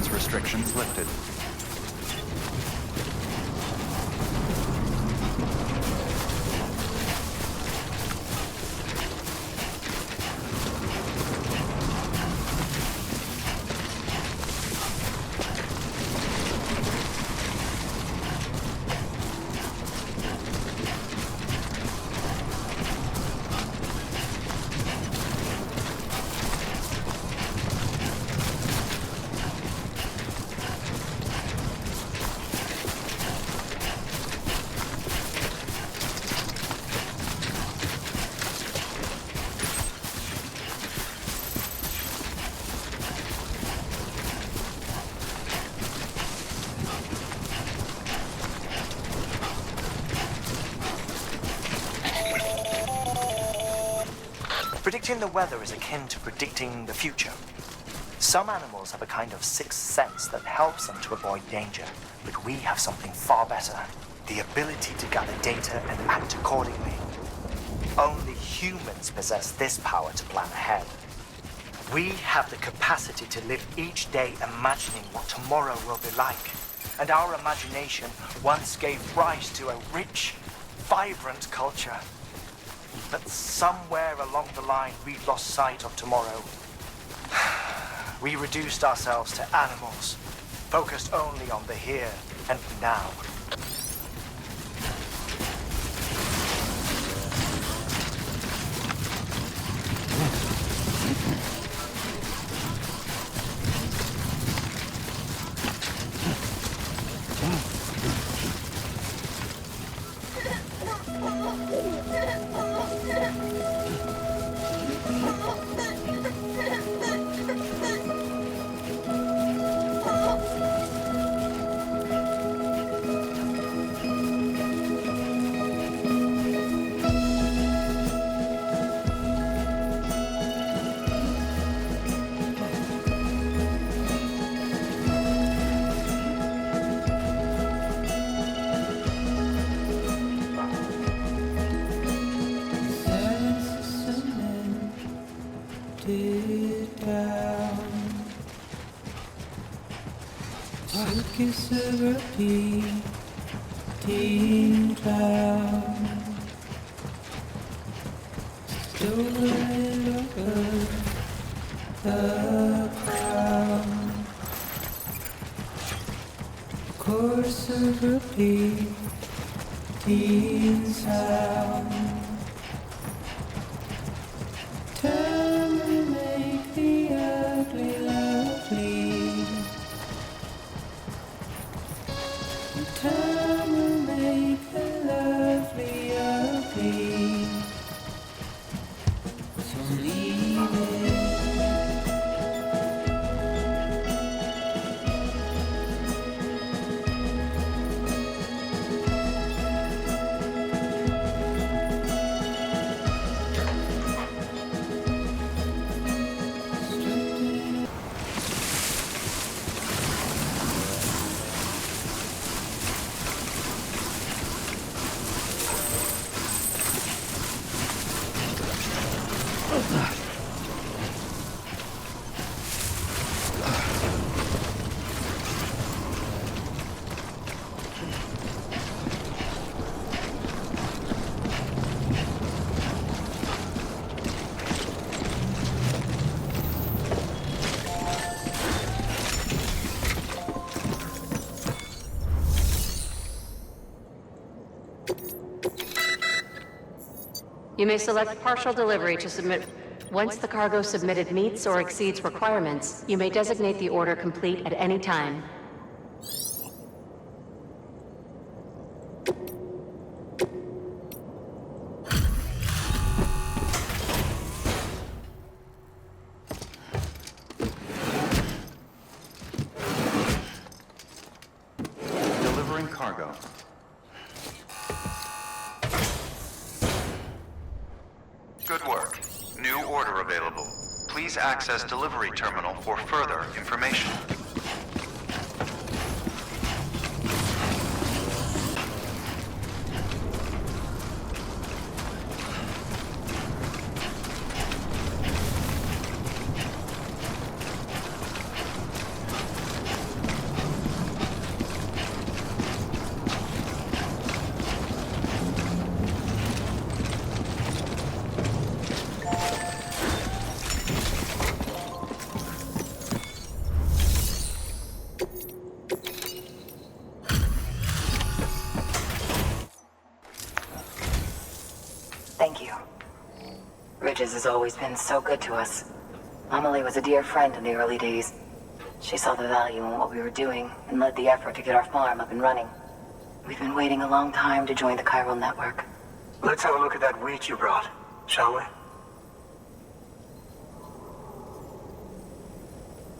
Weapons restrictions lifted. Predicting the weather is akin to predicting the future. Some animals have a kind of sixth sense that helps them to avoid danger, but we have something far better: the ability to gather data and act accordingly. Only humans possess this power to plan ahead. We have the capacity to live each day imagining what tomorrow will be like, and our imagination once gave rise to a rich, vibrant culture. But somewhere along the line, we lost sight of tomorrow. We reduced ourselves to animals, focused only on the here and now. You may select partial delivery to submit. Once the cargo submitted meets or exceeds requirements, you may designate the order complete at any time. Delivering cargo. Good work. New order available. Please access delivery terminal for further information. Bridges has always been so good to us. Amelie was a dear friend in the early days. She saw the value in what we were doing and led the effort to get our farm up and running. We've been waiting a long time to join the Chiral network. Let's have a look at that wheat you brought, shall we?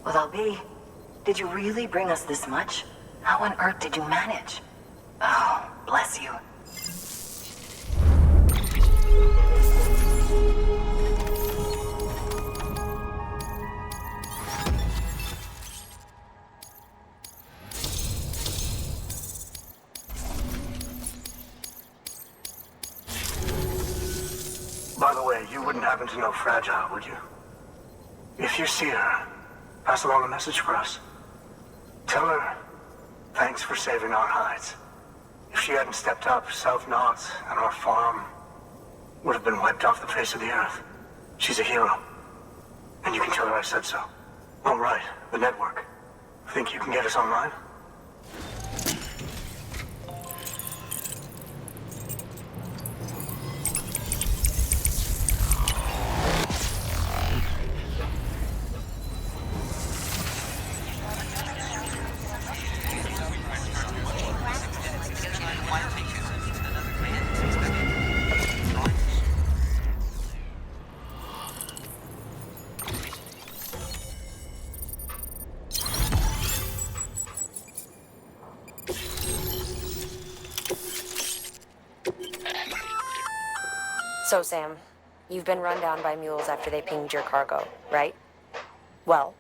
Well, Albi, did you really bring us this much? How on earth did you manage? Oh, bless you. By the way, you wouldn't happen to know Fragile, would you? If you see her, pass along a message for us. Tell her, thanks for saving our hides. If she hadn't stepped up, South Knots and our farm would have been wiped off the face of the earth. She's a hero. And you can tell her I said so. All right, the network. Think you can get us online? So, Sam, you've been run down by mules after they pinged your cargo, right? Well,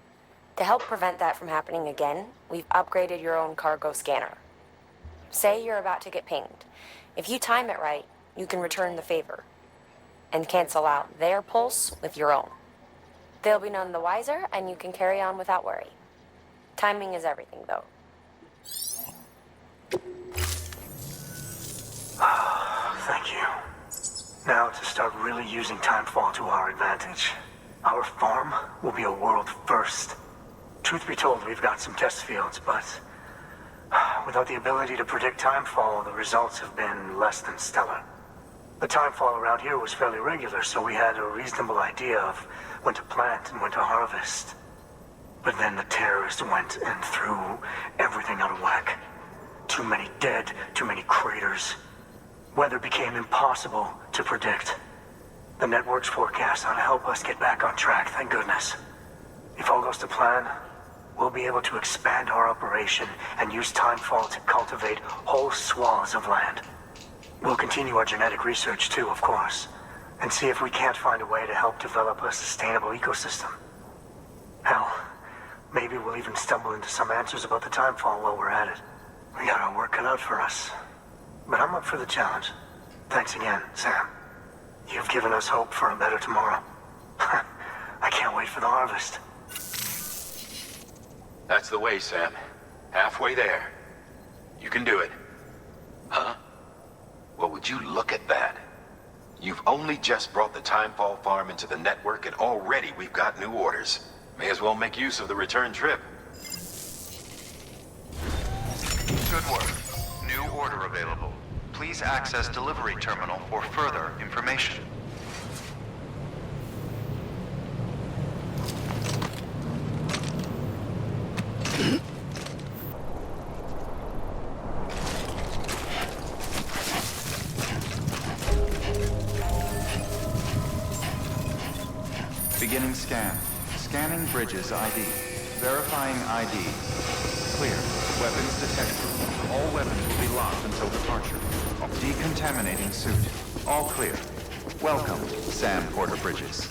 to help prevent that from happening again, we've upgraded your own cargo scanner. Say you're about to get pinged. If you time it right, you can return the favor and cancel out their pulse with your own. They'll be none the wiser, and you can carry on without worry. Timing is everything, though. Thank you. Now to start really using timefall to our advantage. Our farm will be a world first. Truth be told, we've got some test fields, but without the ability to predict timefall, the results have been less than stellar. The timefall around here was fairly regular, so we had a reasonable idea of when to plant and when to harvest. But then the terrorists went and threw everything out of whack. Too many dead, too many craters. Weather became impossible to predict. The network's forecast ought to help us get back on track, thank goodness. If all goes to plan, we'll be able to expand our operation and use timefall to cultivate whole swaths of land. We'll continue our genetic research too, of course, and see if we can't find a way to help develop a sustainable ecosystem. Hell, maybe we'll even stumble into some answers about the timefall while we're at it. We got our work cut out for us. But I'm up for the challenge. Thanks again, Sam. You've given us hope for a better tomorrow. I can't wait for the harvest. That's the way, Sam. Halfway there. You can do it. Huh? Well, would you look at that? You've only just brought the Timefall farm into the network, and already we've got new orders. May as well make use of the return trip. Good work. New order available. Please access delivery terminal for further information. Beginning scan. Scanning Bridges ID. Verifying ID. Clear. Weapons detected. All weapons will be locked until departure. Decontaminating suit. All clear. Welcome, Sam Porter Bridges.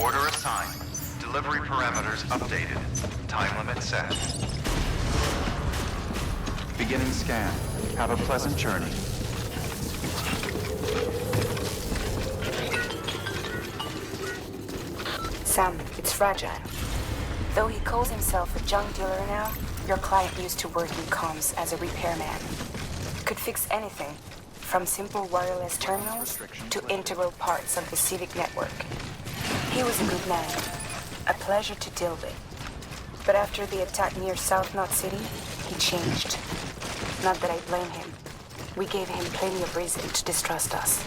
Order assigned. Delivery parameters updated. Time limit set. Beginning scan. Have a pleasant journey. Sam, it's fragile. Though he calls himself a junk dealer now, your client used to work in comms as a repairman. Could fix anything, from simple wireless terminals to integral parts of the civic network. He was a good man, a pleasure to deal with. But after the attack near South Knot City, he changed. Not that I blame him. We gave him plenty of reason to distrust us.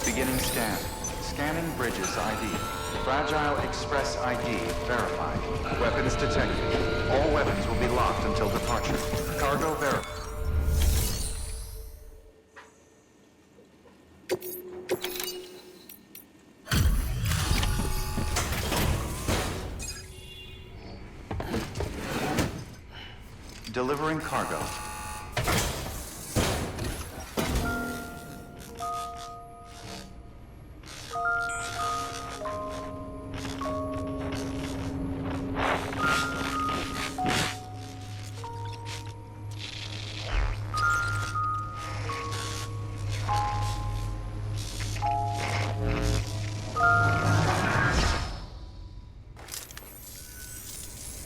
Beginning scan. Scanning bridges ID. Fragile Express ID verified. Weapons detected. All weapons will be locked until departure. Cargo verified. Delivering cargo.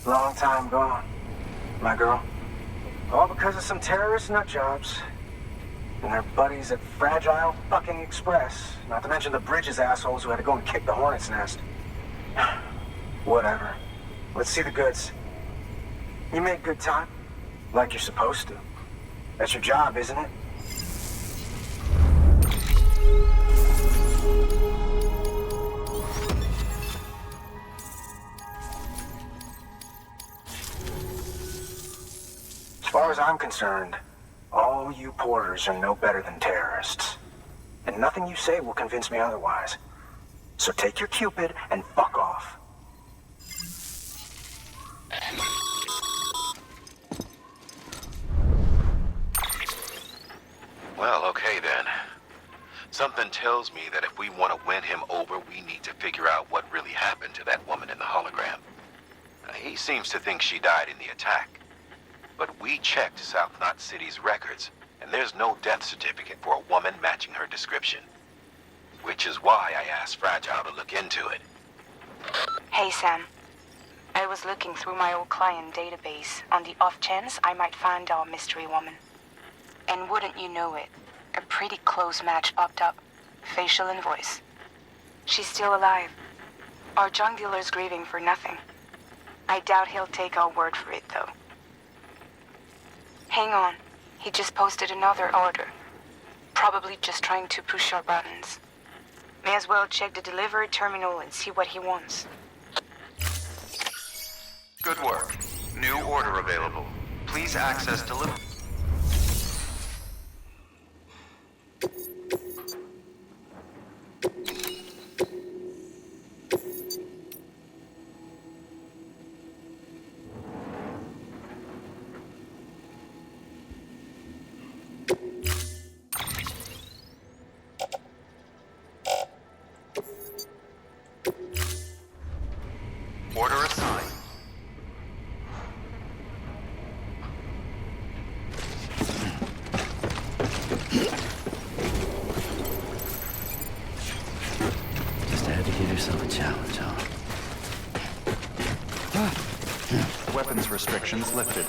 Long time gone, my girl. All because of some terrorist nutjobs. And their buddies at Fragile fucking Express. Not to mention the Bridges assholes who had to go and kick the hornet's nest. Whatever. Let's see the goods. You make good time. Like you're supposed to. That's your job, isn't it? As far as I'm concerned, all you porters are no better than terrorists. And nothing you say will convince me otherwise. So take your Cupid and fuck off. Well, okay then. Something tells me that if we want to win him over, we need to figure out what really happened to that woman in the hologram. He seems to think she died in the attack. But we checked South Knot City's records, and there's no death certificate for a woman matching her description. Which is why I asked Fragile to look into it. Hey, Sam. I was looking through my old client database on the off chance I might find our mystery woman. And wouldn't you know it, a pretty close match popped up, facial and voice. She's still alive. Our junk dealer's grieving for nothing. I doubt he'll take our word for it, though. Hang on, he just posted another order. Probably just trying to push our buttons. May as well check the delivery terminal and see what he wants. Good work. New order available. Please access delivery. Order assigned. Just had to give yourself a challenge, huh? Weapons restrictions lifted.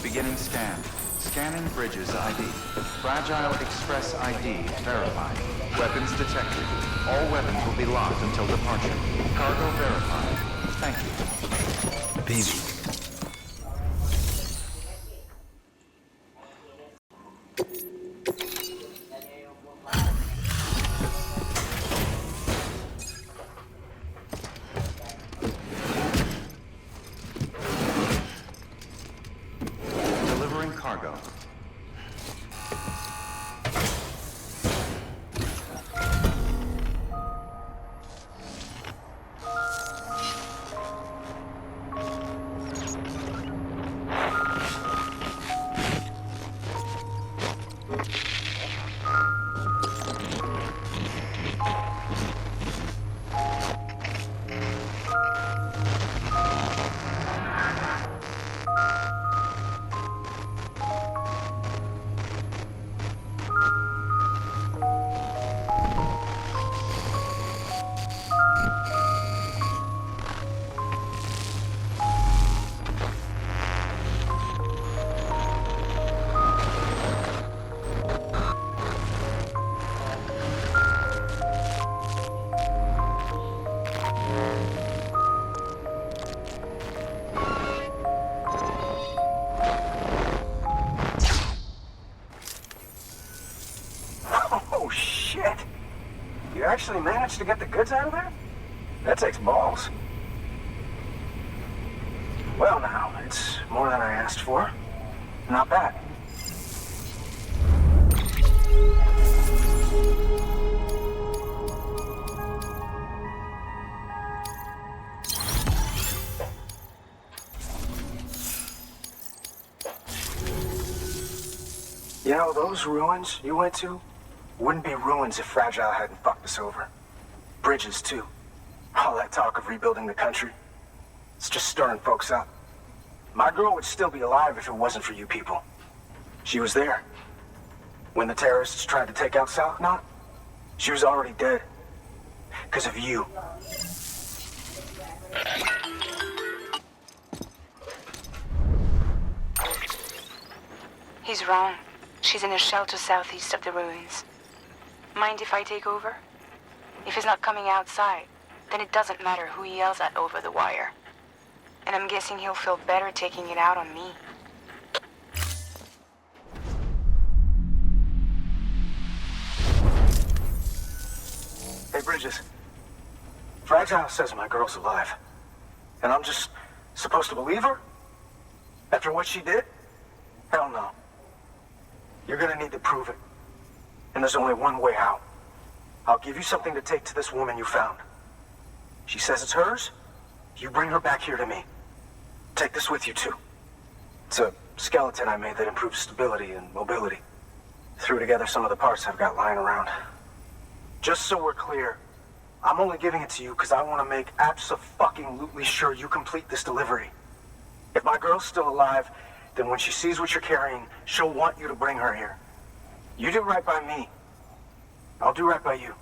Beginning scan. Scanning bridges ID. Fragile Express ID verified. Weapons detected. All weapons will be locked until departure. Cargo verified. Thank you. Baby. Delivering cargo. Oh, shit! You actually managed to get the goods out of there? That takes balls. Well, now, it's more than I asked for. Not bad. You know, those ruins you went to wouldn't be ruins if Fragile hadn't fucked us over. Bridges, too. All that talk of rebuilding the country. It's just stirring folks up. My girl would still be alive if it wasn't for you people. She was there. When the terrorists tried to take out South Knot, she was already dead. Because of you. He's wrong. She's in a shelter southeast of the ruins. Mind if I take over? If he's not coming outside, then it doesn't matter who he yells at over the wire. And I'm guessing he'll feel better taking it out on me. Hey, Bridges. Fragile says my girl's alive. And I'm just supposed to believe her? After what she did? Hell no. You're gonna need to prove it. And there's only one way out. I'll give you something to take to this woman you found. She says it's hers. You bring her back here to me. Take this with you, too. It's a skeleton I made that improves stability and mobility. Threw together some of the parts I've got lying around. Just so we're clear, I'm only giving it to you because I want to make abso-fucking-lutely sure you complete this delivery. If my girl's still alive, then when she sees what you're carrying, she'll want you to bring her here. You do right by me. I'll do right by you.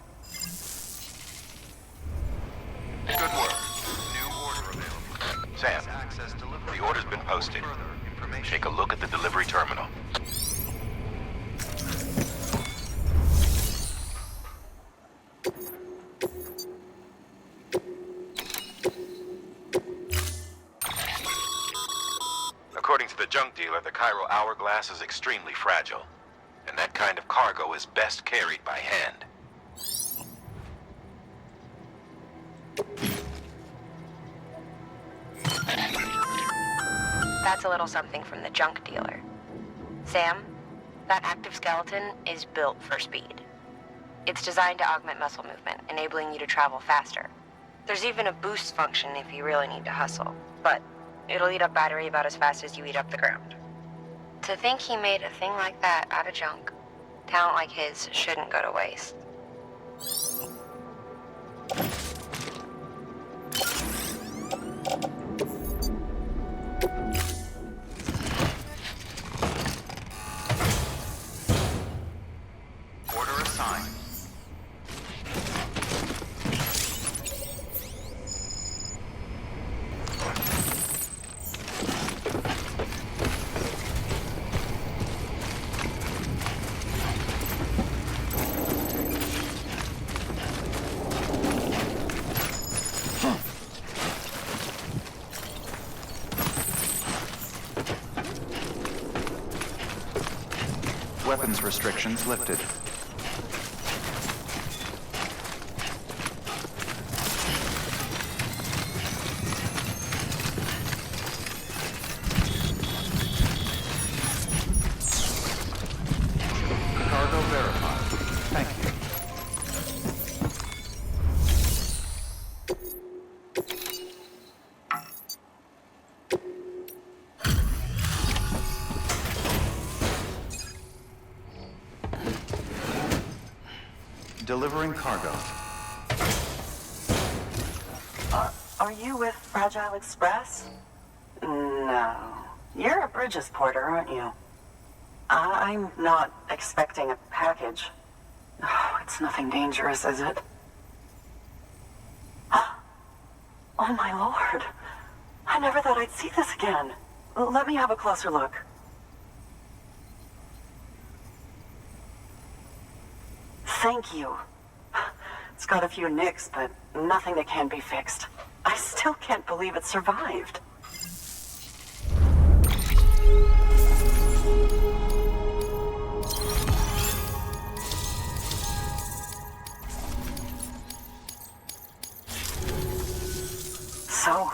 Good work. New order available. Sam, the order's been posted. Take a look at the delivery terminal. According to the junk dealer, the Chiral hourglass is extremely fragile. And that kind of cargo is best carried by hand. That's a little something from the junk dealer. Sam, that active skeleton is built for speed. It's designed to augment muscle movement, enabling you to travel faster. There's even a boost function if you really need to hustle, but it'll eat up battery about as fast as you eat up the ground. To think he made a thing like that out of junk, talent like his shouldn't go to waste. Order assigned. Weapons restrictions lifted. Cargo verified. Thank you. Delivering cargo. Are you with Fragile Express? No. You're a Bridges porter, aren't you? I'm not expecting a package. Oh, it's nothing dangerous, is it? Oh my lord. I never thought I'd see this again. Let me have a closer look. Thank you. It's got a few nicks, but nothing that can't be fixed. I still can't believe it survived. So,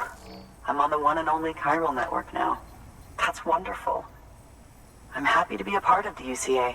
I'm on the one and only Chiral network now. That's wonderful. I'm happy to be a part of the UCA.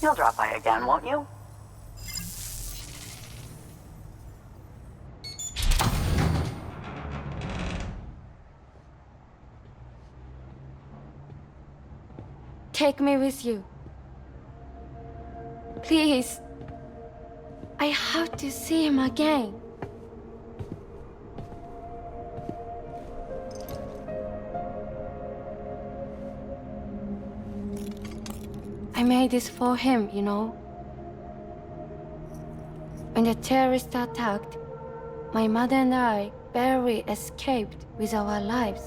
You'll drop by again, won't you? Take me with you. Please. I have to see him again. I made this for him, you know. When the terrorists attacked, my mother and I barely escaped with our lives.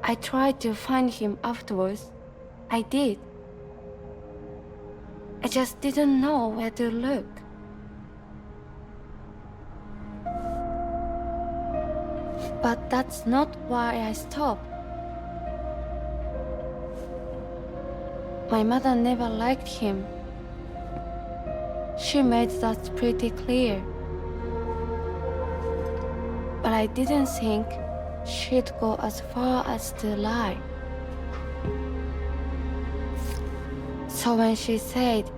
I tried to find him afterwards. I did. I just didn't know where to look. But that's not why I stopped. My mother never liked him. She made that pretty clear. But I didn't think she'd go as far as to lie. So when she said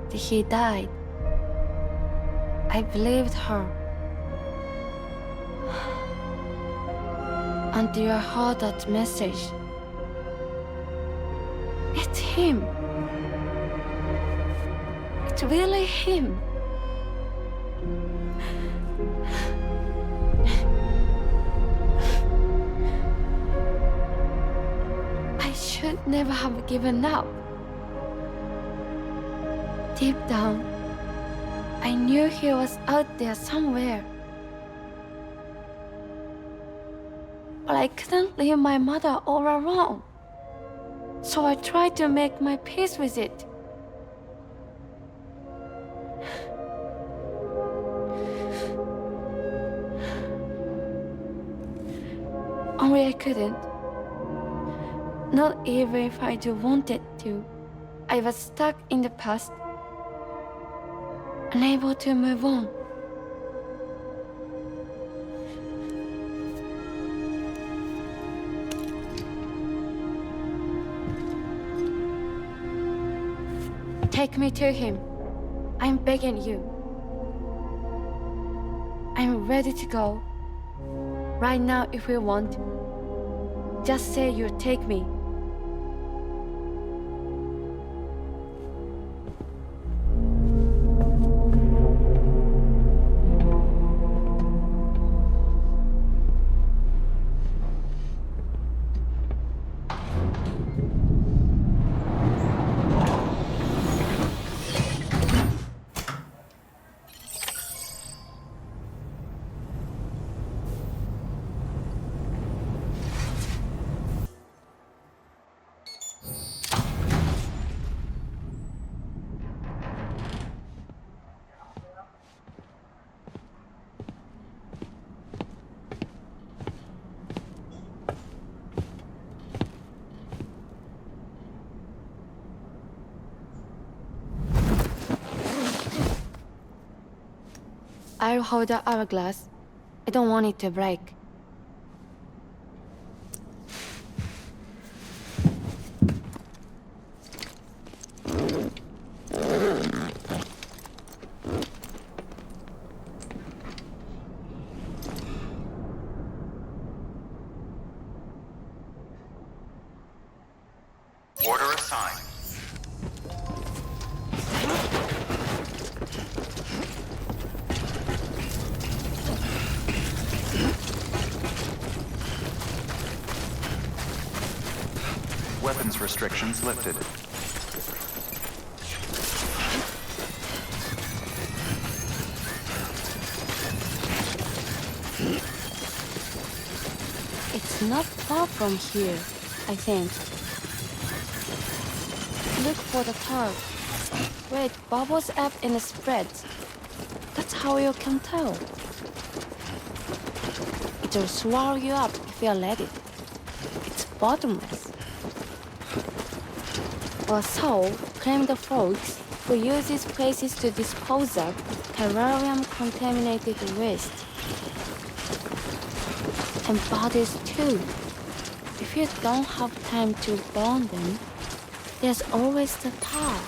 that he died, I believed her. Until I heard that message. It's him. It's really him. I should never have given up. Deep down, I knew he was out there somewhere. But I couldn't leave my mother all alone. So I tried to make my peace with it. Only I couldn't. Not even if I do wanted to. I was stuck in the past, unable to move on. Take me to him. I'm begging you. I'm ready to go. Right now if you want. Just say you'll take me. I'll hold the hourglass. I don't want it to break. Order assigned. Weapons restrictions lifted. It's not far from here, I think. Look for the tarp. Where it bubbles up and spreads. That's how you can tell. It'll swallow you up if you let it. It's bottomless. Or so claim the folks who use these places to dispose of terrarium-contaminated waste. And bodies too. If you don't have time to burn them, there's always the tar.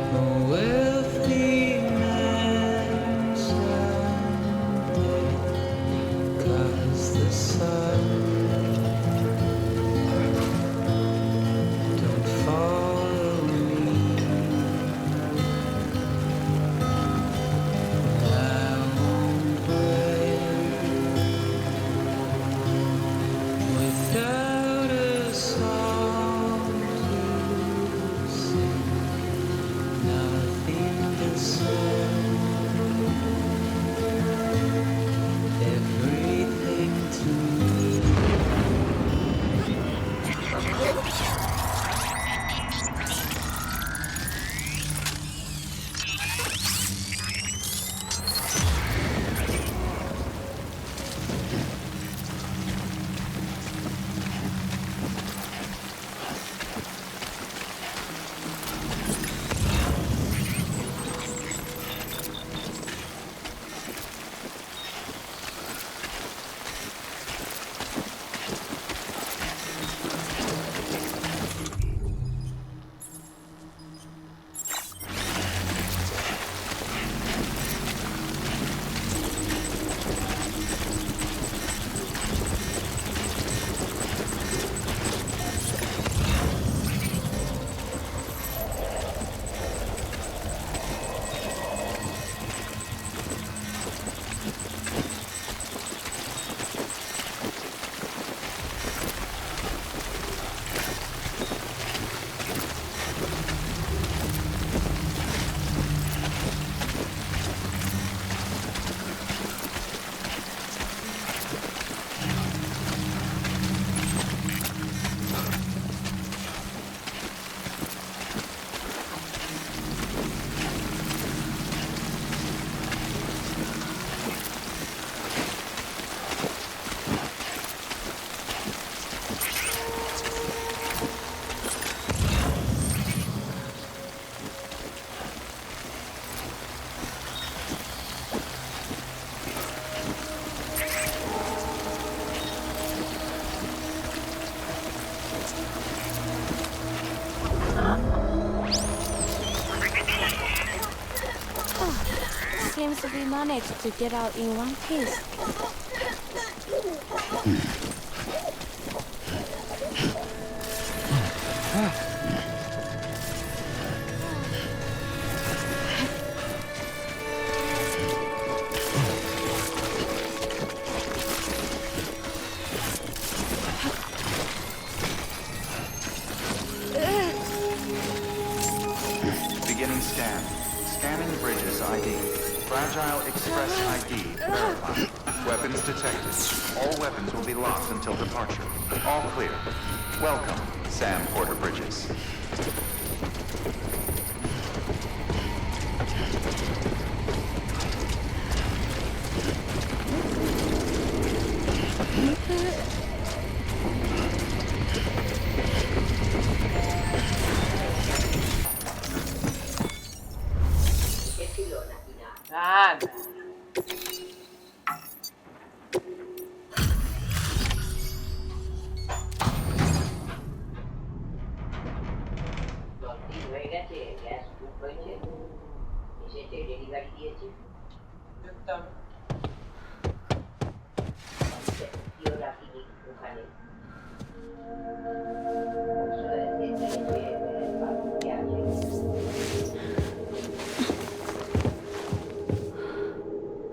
A wealthy man seems we managed to get out in one piece. Beginning scan. Scanning bridges ID. Fragile Express ID verified. Weapons detected. All weapons will be locked until departure. All clear. Welcome, Sam Porter Bridges.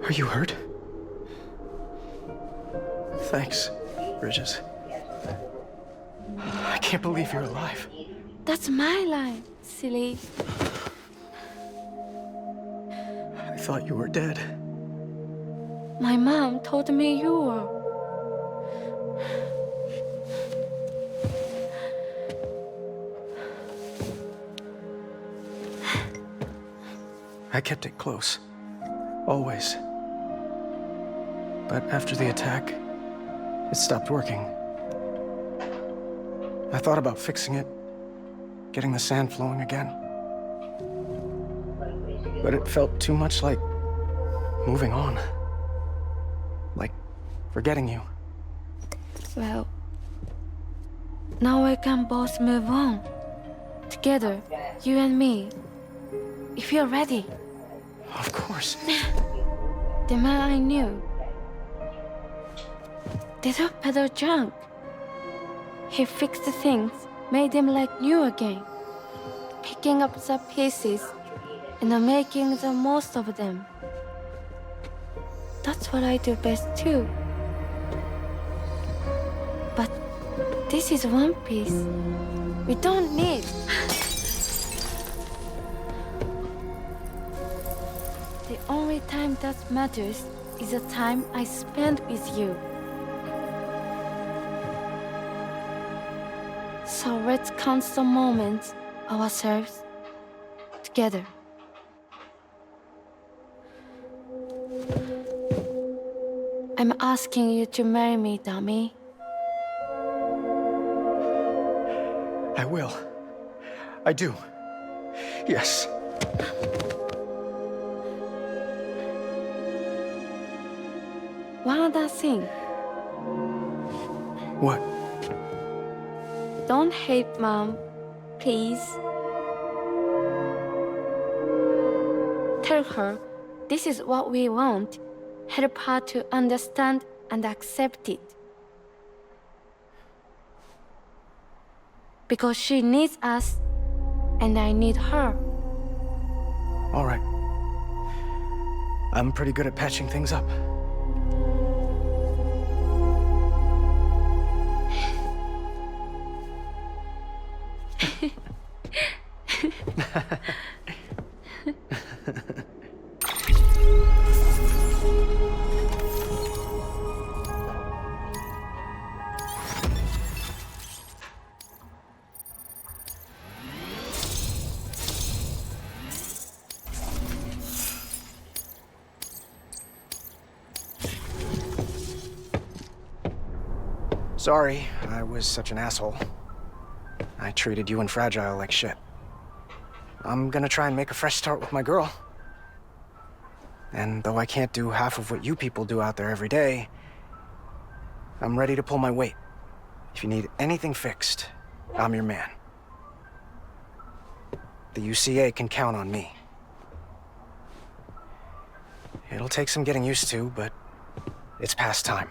Are you hurt? Thanks, Bridges. I can't believe you're alive. That's my line, silly. I thought you were dead. My mom told me you were. I kept it close. Always. But after the attack, it stopped working. I thought about fixing it, getting the sand flowing again. But it felt too much like moving on. Like forgetting you. Well, now we can both move on. Together, you and me. If you're ready. Of course. The man I knew. Little Peter junk. He fixed things, made them like new again. Picking up the pieces and making the most of them. That's what I do best too. But this is one piece. We don't need. The only time that matters is the time I spend with you. So let's count the moments ourselves together. I'm asking you to marry me, dummy. I will. I do. Yes. One other thing. What? Don't hate Mom, please. Tell her this is what we want. Help her to understand and accept it. Because she needs us, and I need her. All right. I'm pretty good at patching things up. Sorry, I was such an asshole. I treated you and Fragile like shit. I'm gonna try and make a fresh start with my girl. And though I can't do half of what you people do out there every day, I'm ready to pull my weight. If you need anything fixed, I'm your man. The UCA can count on me. It'll take some getting used to, but it's past time.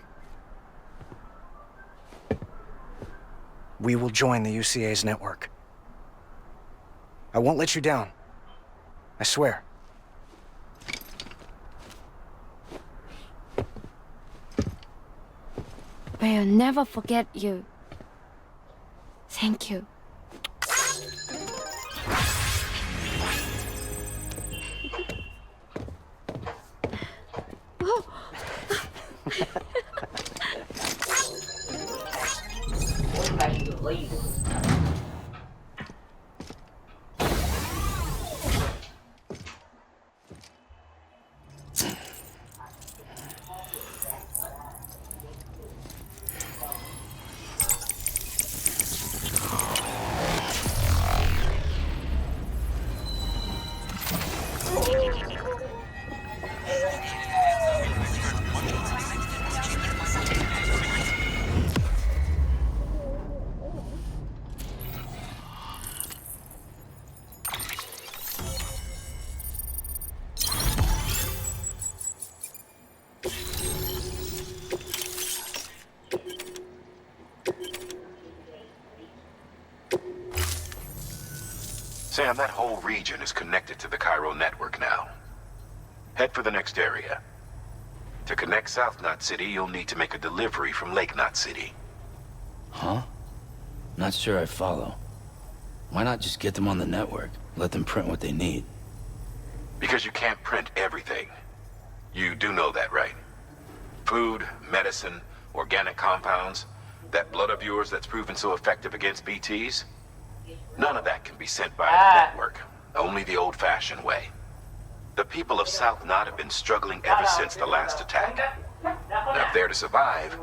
We will join the UCA's network. I won't let you down. I swear. We'll never forget you. Thank you. Sam, that whole region is connected to the Chiral network now. Head for the next area. To connect South Knot City, you'll need to make a delivery from Lake Knot City. Huh? Not sure I follow. Why not just get them on the network? Let them print what they need. Because you can't print everything. You do know that, right? Food, medicine, organic compounds, that blood of yours that's proven so effective against BTs? None of that can be sent by the network. Only the old-fashioned way. The people of South Knot have been struggling ever since the last attack. Now, if they're to survive,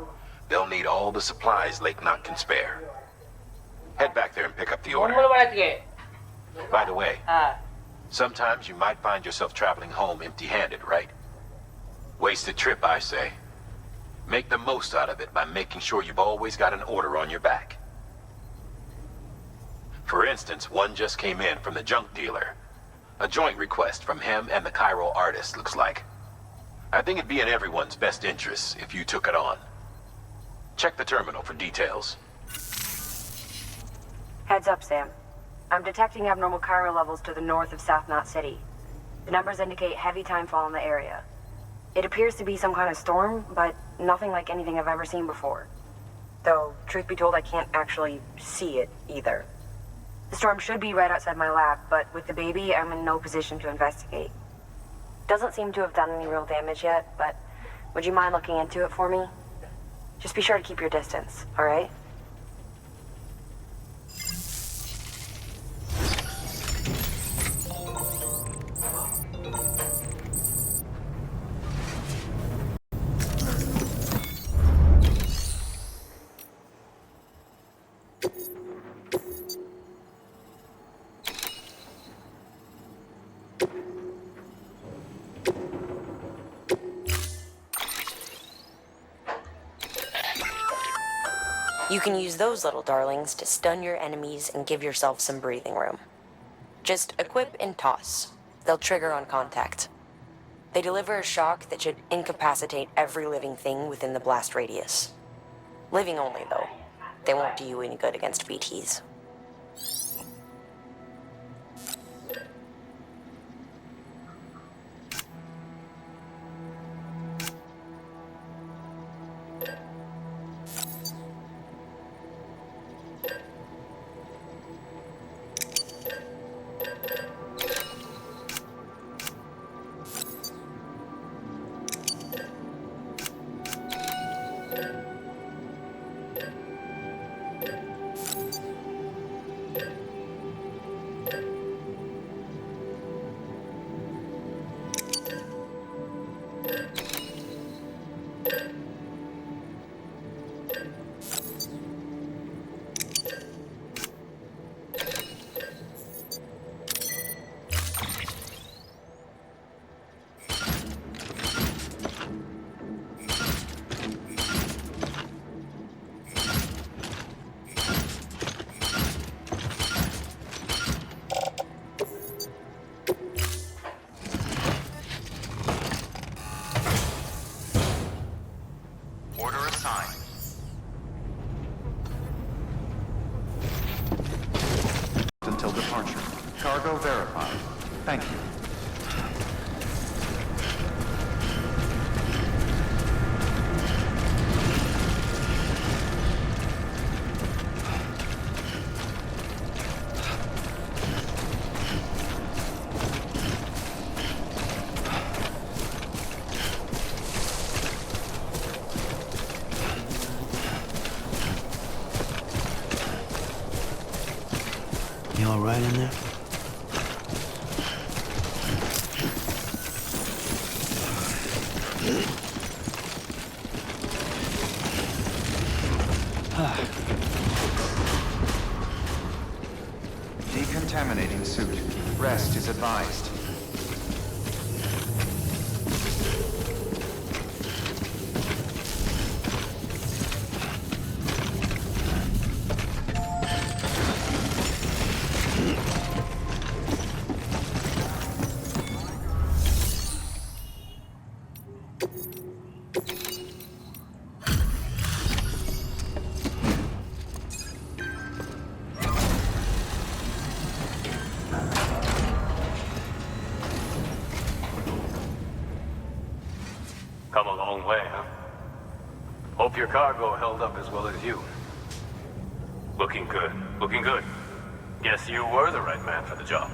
they'll need all the supplies Lake Knot can spare. Head back there and pick up the order. By the way, sometimes you might find yourself traveling home empty-handed, right? Wasted trip, I say. Make the most out of it by making sure you've always got an order on your back. For instance, one just came in from the junk dealer. A joint request from him and the Chiral artist, looks like. I think it'd be in everyone's best interest if you took it on. Check the terminal for details. Heads up, Sam. I'm detecting abnormal chiral levels to the north of South Knot City. The numbers indicate heavy timefall in the area. It appears to be some kind of storm, but nothing like anything I've ever seen before. Though, truth be told, I can't actually see it either. The storm should be right outside my lab, but with the baby, I'm in no position to investigate. Doesn't seem to have done any real damage yet, but would you mind looking into it for me? Just be sure to keep your distance, all right? You can use those little darlings to stun your enemies and give yourself some breathing room. Just equip and toss. They'll trigger on contact. They deliver a shock that should incapacitate every living thing within the blast radius. Living only, though. They won't do you any good against BTs. all right in there? Decontaminating suit. Rest is advised. Come a long way, huh? Hope your cargo held up as well as you. Looking good, looking good. Guess you were the right man for the job.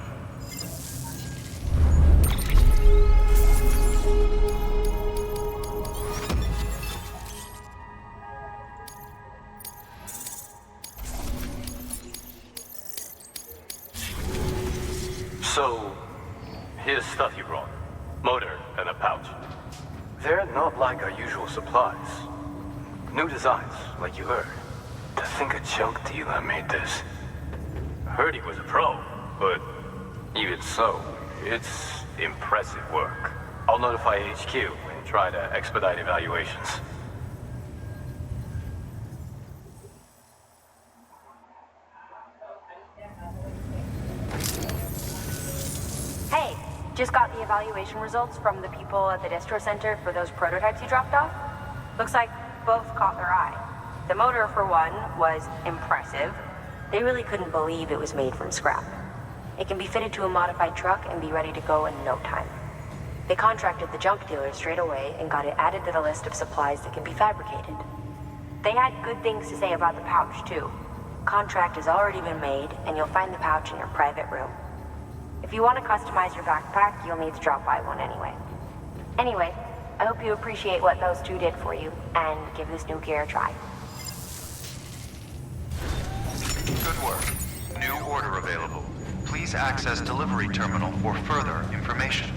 So, here's stuff you brought. Motor and a pouch. They're not like our usual supplies. New designs, like you heard. To think a junk dealer made this. Heard he was a pro, but even so, it's impressive work. I'll notify HQ and try to expedite evaluations. Hey, just got the evaluation results from the people at the distro center for those prototypes you dropped off. Looks like both caught their eye. The motor, for one, was impressive. They really couldn't believe it was made from scrap. It can be fitted to a modified truck and be ready to go in no time. They contracted the junk dealer straight away and got it added to the list of supplies that can be fabricated. They had good things to say about the pouch, too. Contract has already been made, and you'll find the pouch in your private room. If you want to customize your backpack, you'll need to drop by one anyway. Anyway, I hope you appreciate what those two did for you, and give this new gear a try. Good work. New order available. Please access delivery terminal for further information.